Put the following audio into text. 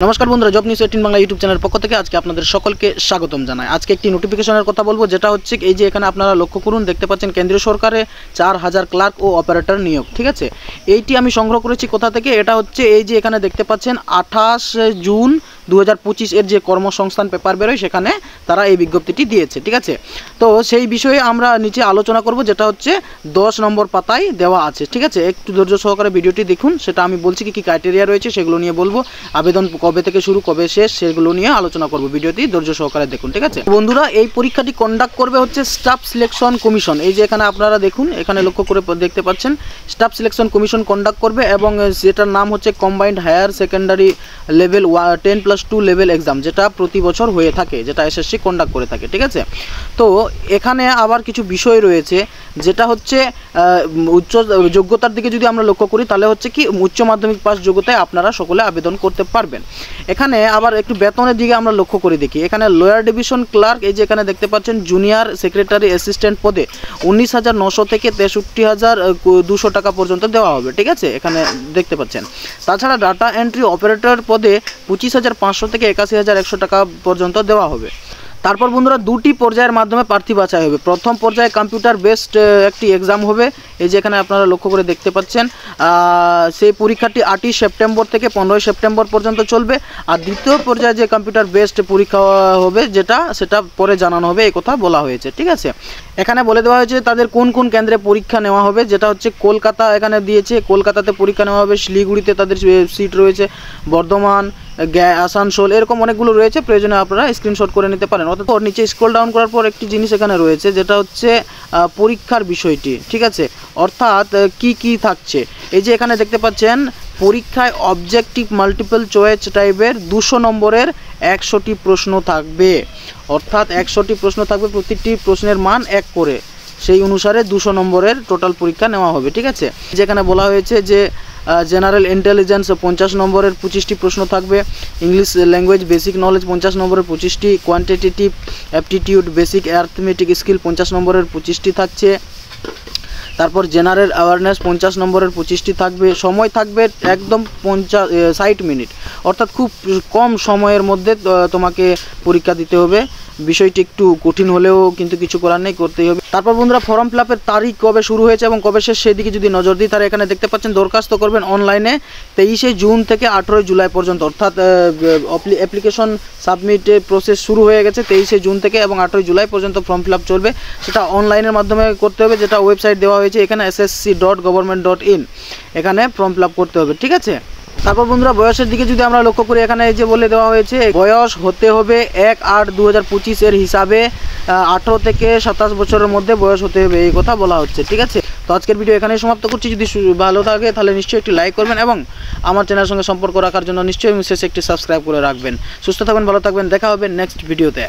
নমস্কার বন্ধুরা, job news 18 Bangla YouTube চ্যানেলের পক্ষ থেকে আজকে আপনাদের সকলকে স্বাগতম জানাই। আজকে একটি নোটিফিকেশনের কথা বলবো, যেটা হচ্ছে এই যে এখানে আপনারা লক্ষ্য করুন, দেখতে পাচ্ছেন কেন্দ্রীয় সরকারে 4000 ক্লার্ক ও অপারেটর নিয়োগ। ঠিক আছে, এইটি আমি সংগ্রহ করেছি কোথা থেকে, এটা হচ্ছে এই যে এখানে দেখতে পাচ্ছেন 28 জুন 2025 এর যে কর্মসংস্থান পেপার বেরোয় সেখানে তারা এই বিজ্ঞপ্তিটি দিয়েছে। ঠিক আছে, তো সেই বিষয়ে আমরা নিচে আলোচনা করব, যেটা হচ্ছে 10 নম্বর পাতায় দেওয়া আছে। ঠিক আছে, একটু ধৈর্য সহকারে ভিডিওটি দেখুন, সেটা আমি বলছি কি ক্রাইটেরিয়া রয়েছে সেগুলো নিয়ে বলবো, আবেদন কবে থেকে শুরু কবে শেষ সেগুলো নিয়ে আলোচনা করব। ভিডিওটি ধৈর্য সহকারে দেখুন। ঠিক আছে বন্ধুরা, এই পরীক্ষাটি কন্ডাক্ট করবে হচ্ছে স্টাফ সিলেকশন কমিশন। এই যে এখানে আপনারা দেখুন, এখানে লক্ষ্য করে দেখতে পাচ্ছেন স্টাফ সিলেকশন কমিশন কন্ডাক্ট করবে, এবং যেটার নাম হচ্ছে combined higher secondary level 10+2 level exam, যেটা প্রতি বছর হয়ে থাকে, যেটা এসএসসি কন্ডাক্ট করে থাকে। ঠিক আছে, তো এখানে আবার কিছু বিষয় রয়েছে, যেটা হচ্ছে উচ্চ যোগ্যতার দিকে যদি আমরা লক্ষ্য করি, তাহলে হচ্ছে কি উচ্চ মাধ্যমিক পাস যোগ্যতায় আপনারা সকলে আবেদন করতে পারবেন। এখানে আবার একটু বেতনের দিকে আমরা লক্ষ্য করে দেখি, এখানে লোয়ার ডিভিশন ক্লার্ক, এই যে এখানে দেখতে পাচ্ছেন জুনিয়র সেক্রেটারি অ্যাসিস্ট্যান্ট পদে 19,900 থেকে 63,200 টাকা পর্যন্ত দেওয়া হবে। ঠিক আছে, এখানে দেখতে পাচ্ছেন। তাছাড়া ডাটা এন্ট্রি অপারেটর পদে 25,500 থেকে 81,100 টাকা পর্যন্ত দেওয়া হবে। তারপর বন্ধুরা, দুটি পর্যায়ের মাধ্যমে প্রার্থী বাছাই হবে। প্রথম পর্যায়ে কম্পিউটার বেসড একটি এক্সাম হবে, এই যে এখানে আপনারা লক্ষ্য করে দেখতে পাচ্ছেন। সেই পরীক্ষাটি 8 সেপ্টেম্বর থেকে 15 সেপ্টেম্বর পর্যন্ত চলবে। আর দ্বিতীয় পর্যায়ে যে কম্পিউটার বেসড পরীক্ষা হবে, সেটা পরে জানানো হবে, এই কথা বলা হয়েছে। ঠিক আছে, এখানে বলে দেওয়া হয়েছে তাদের কোন কোন কেন্দ্রে পরীক্ষা নেওয়া হবে, যেটা হচ্ছে কলকাতা এখানে দিয়েছে, কলকাতাতে পরীক্ষা নেওয়া হবে। শিলিগুড়িতে তাদের সিট রয়েছে, বর্ধমান, আসানসোল, এরকম অনেকগুলো রয়েছে, প্রয়োজনে আপনারা স্ক্রিনশট করে নিতে পারেন। অর্থাৎ নিচে স্ক্রল ডাউন করার পর একটি জিনিস এখানে রয়েছে, যেটা হচ্ছে পরীক্ষার বিষয়টি। ঠিক আছে, অর্থাৎ কি থাকছে, এই যে এখানে দেখতে পাচ্ছেন পরীক্ষায় অবজেক্টিভ মাল্টিপল চয়েস টাইপের 200 নম্বরের 100টি প্রশ্ন থাকবে। অর্থাৎ 100টি প্রশ্ন থাকবে, প্রতিটি প্রশ্নের মান 1 করে, সেই অনুসারে 200 নম্বরের টোটাল পরীক্ষা নেওয়া হবে। ঠিক আছে, যেখানে বলা হয়েছে যে জেনারেল ইন্টেলিজেন্স 50 নম্বরের 25টি প্রশ্ন থাকবে, ইংলিশ ল্যাঙ্গুয়েজ বেসিক নলেজ 50 নম্বরের 25টি, quantitative aptitude basic arithmetic skill 50 নম্বরের 25টি থাকছে। তারপর জেনারেল অ্যাওয়ারনেস 50 নম্বরের 25টি থাকবে। সময় থাকবে একদম 60 মিনিট, অর্থাৎ খুব কম সময়ের মধ্যে তোমাকে পরীক্ষা দিতে হবে। বিষয়টি একটু কঠিন হলেও কিন্তু কিছু করার নেই, করতেই হবে। তারপর বন্ধুরা, ফর্ম ফিল আপের তারিখ কবে শুরু হয়েছে এবং কবে শেষ সেদিকে যদি নজর দিই, তাহলে এখানে দেখতে পাচ্ছেন দরখাস্ত করবেন অনলাইনে 23 জুন থেকে 18 জুলাই পর্যন্ত। অর্থাৎ অ্যাপ্লিকেশন সাবমিটের প্রসেস শুরু হয়ে গেছে 23 জুন থেকে, এবং 18 জুলাই পর্যন্ত ফর্ম ফিল আপ চলবে। সেটা অনলাইনের মাধ্যমে করতে হবে, যেটা ওয়েবসাইট দেওয়া হয়েছে এখানে ssc.government.in, এখানে ফর্ম ফিল আপ করতে হবে। ঠিক আছে, তারপর বন্ধুরা, বয়সের দিকে যদি আমরা লক্ষ্য করি, এখানে এই যে বলে দেওয়া হয়েছে বয়স হতে হবে 1/8/2025 এর হিসাবে 18 থেকে 27 বছরের মধ্যে বয়স হতে হবে, এই কথা বলা হচ্ছে। ঠিক আছে, তো আজকের ভিডিও এখানেই সমাপ্ত করছি। যদি ভালো থাকে তাহলে নিশ্চয়ই একটি লাইক করবেন, এবং আমার চ্যানেলের সঙ্গে সম্পর্ক রাখার জন্য নিশ্চয়ই শেষে একটি সাবস্ক্রাইব করে রাখবেন। সুস্থ থাকবেন, ভালো থাকবেন, দেখা হবে নেক্সট ভিডিওতে।